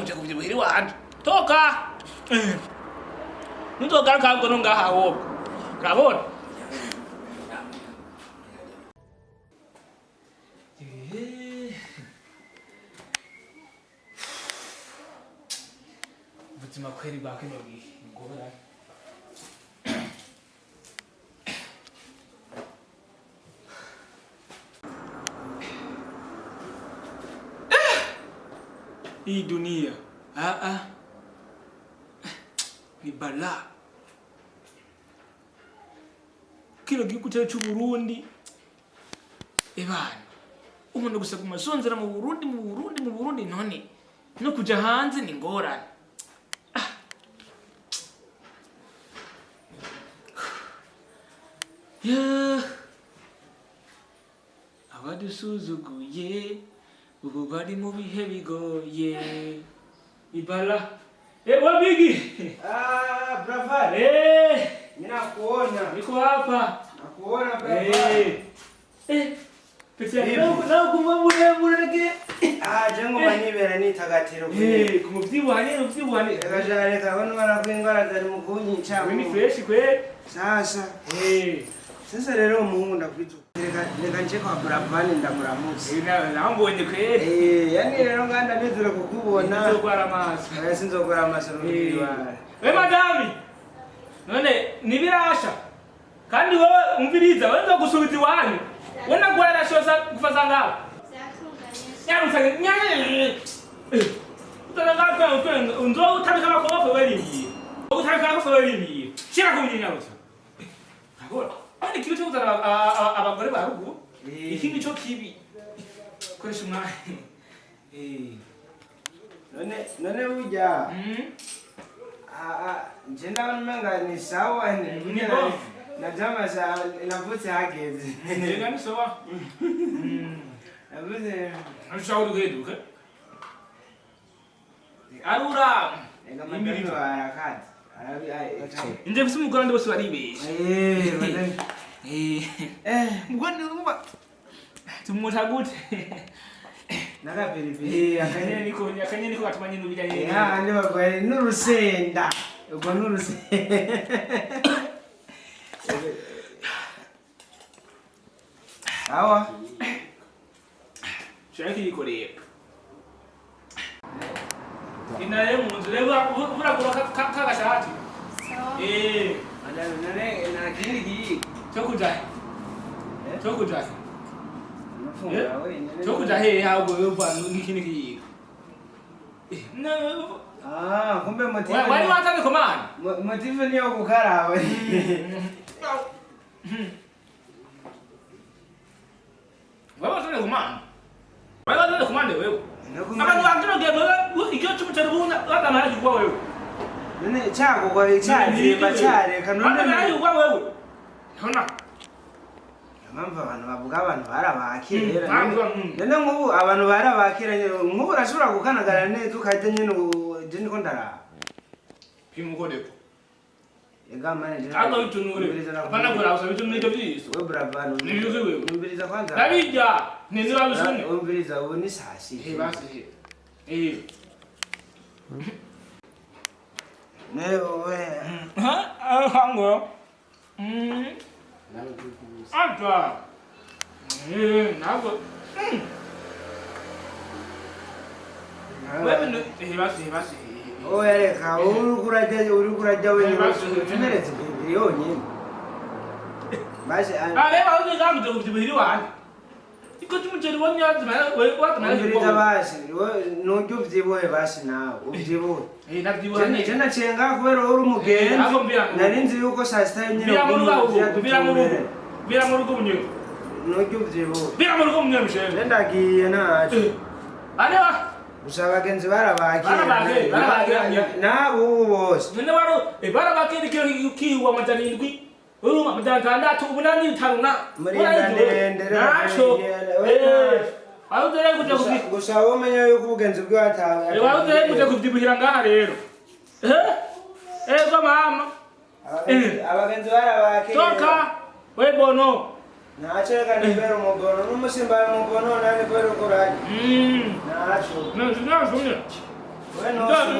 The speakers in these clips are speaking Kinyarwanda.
uje kuvyibuhira iwanje toka ntuzogaruka ahubwo no ngaha wowe urabona ubuzima kweri bwa kino gihe ngora hii dunia ni balaa. Kino gihugu cyacu cy'u Burundi ebana umuntu gusa kumasonzera mu Burundi none no kuja hanze ni ngorane. Abadusuzuguye ubu bari mu bihe bigoye ibala wabigi brava ninakuona niko hapa nakuona brava pesa na kumamureke jengo manibera nitagatiro kumuvyibuhane kajare kabona barakwingwara zari mukunyi cyangwa ni fresh kwe sasa rero umuhungu ndakwitu reka nje kwa Buravani ndamuramutse nambonye kweri yani rero nganda nizira kukubona nzogwara amaso sinzogwara amaso n'ubwibara we madami none nibirasha kandi wowe umviriza wenza gusubiza iwanyu wena gwara shosa kufaza ngaho yarusanga nyanye utarangaka unzo utabika makopo werimbiye utabika makopo werimbiye shira kubinya gusa agora ani kitu cyo kuzana abagore ba rugo ikindi cyo kibi koresha umwanya none ujya nje ndabona ni sawa ni na jama za navutse hageze nega ni sawa navuze nshawuri kweduka arura ega madami barakati nje bisi umugore ndi bose baribesha mugone urumva tumuta gute nakapiripiri akanyeni niko gatumanye n'ubijanye andi bagwaye n'urusenda ubwo n'urusenda awa shaki yikoreye inaye munzu rero buragura kagashati none nakindi giyi cyo kuja cyo kuja he ahubwo yova n'ikindi kiyiga kumbe motive wari watanze komanda motive niyo gukaraba watanze komanda watanze komanda wewe abantu bakinoge ikyo cy'umutero buna batamara gikwa wewe none cyago kwa cyareba cyareka none batamara gikwa wewe hona mpamvu abantu bavuga abantu barabakira none nk'ubu abantu barabakira nk'ubu urashobora gukanagara neza ukajya nyine je niko ndara pimukodeko ega manager aka bitunure apana gora usa bitunure byiso we Buravani nibize wewe umbiriza kwanza nabijya nezi babusune umbiriza ubu ni sasi basi ne we hango ata nago wewe basi oya reka uri kurajya wenyine tumeretse yonyine basi reba uzigamuje kuvyibuhira iwanjye iko cy'umuceri w'amyazi wewe watamara umbiriza basi nujya uvyibuhe basi nawe uvyibuhe navyibuhe je nacenga kubera uri umugenzi nari nzi yuko saa sita nyine bira mu rugo bunyewe nujya uvyibuhe bira mu rugo bunyewe mishebe ndagiye ntacyo areba gusa abagenzi barabakira nabo ubu bose none waro barabakira ikintu kiwa amajanindwi uruma amajantandatu ubunani bitaruna muri ndendera naco aho dore kuja gusa womenya yuko ubugenzi bwatawe aho dore kuja kuvyibuhira ngaha rero ko mama abagenzi barabakira toka we bono Nacha ni vero mugono, no musimba mugono nani vero korani. Nacho. No, no, no.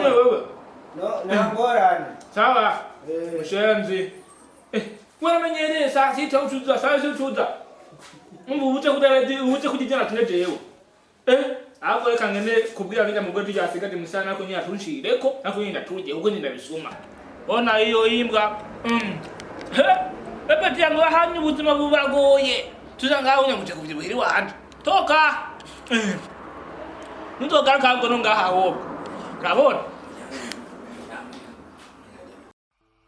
wewe. Nangorane. Sawa. Mushenzi. Waramenyereye saa sita ucuza saa sita ucuza. Uje kujijana tunejewe. Ahubwo reka ngene kubwira bita mugwe tujasigaje musana ko nya tunshireko nako nyinda tuje ubwo ninda bisuma. Ona iyo imbwa. Pepe yangu hanyu ubuzima bubagoye. Tuzangaho nyamuje kuvyibwira iwanje. Toka. Ntogaruka ngo no ngaha wowe. Kabona.